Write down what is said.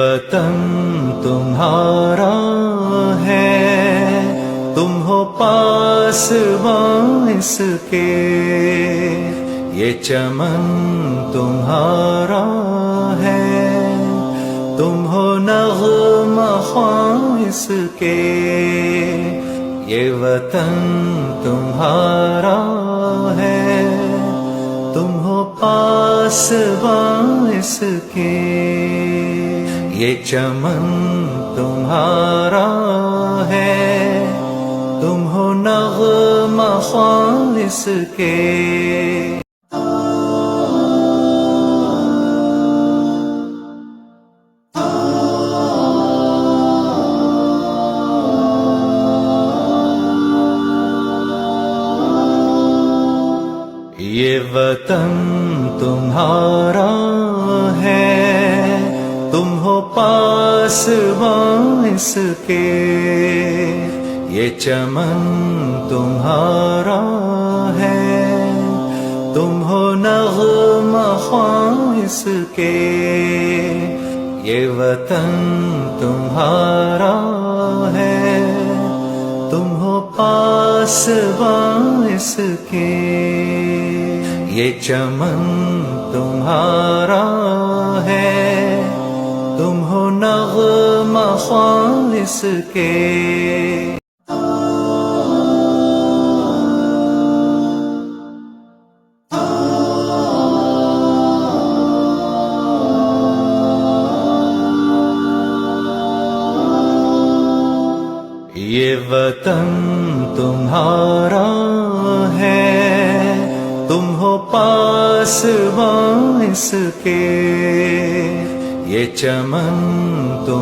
وطن تمہارا ہے، تم ہو پاسباں اس کے، یہ چمن تمہارا ہے، تم ہو نغمہ خواں اس کے، یہ وطن تمہارا ہے، تم ہو پاسباں اس کے، یہ چمن تمہارا ہے، تم ہو نغمہ خواں اس کے۔ یہ وطن تمہارا ہے، تم ہو پاسباں اس کے، یہ چمن تمہارا ہے، تم ہو نغمہ خواں اس کے، یہ وطن تمہارا ہے، تم ہو پاسباں اس کے، یہ چمن تمہارا ہے، تم ہو نغمہ خواں اس کے۔ یہ وطن تمہارا ہے، تم ہو پاسباں اس کے، یہ چمن تم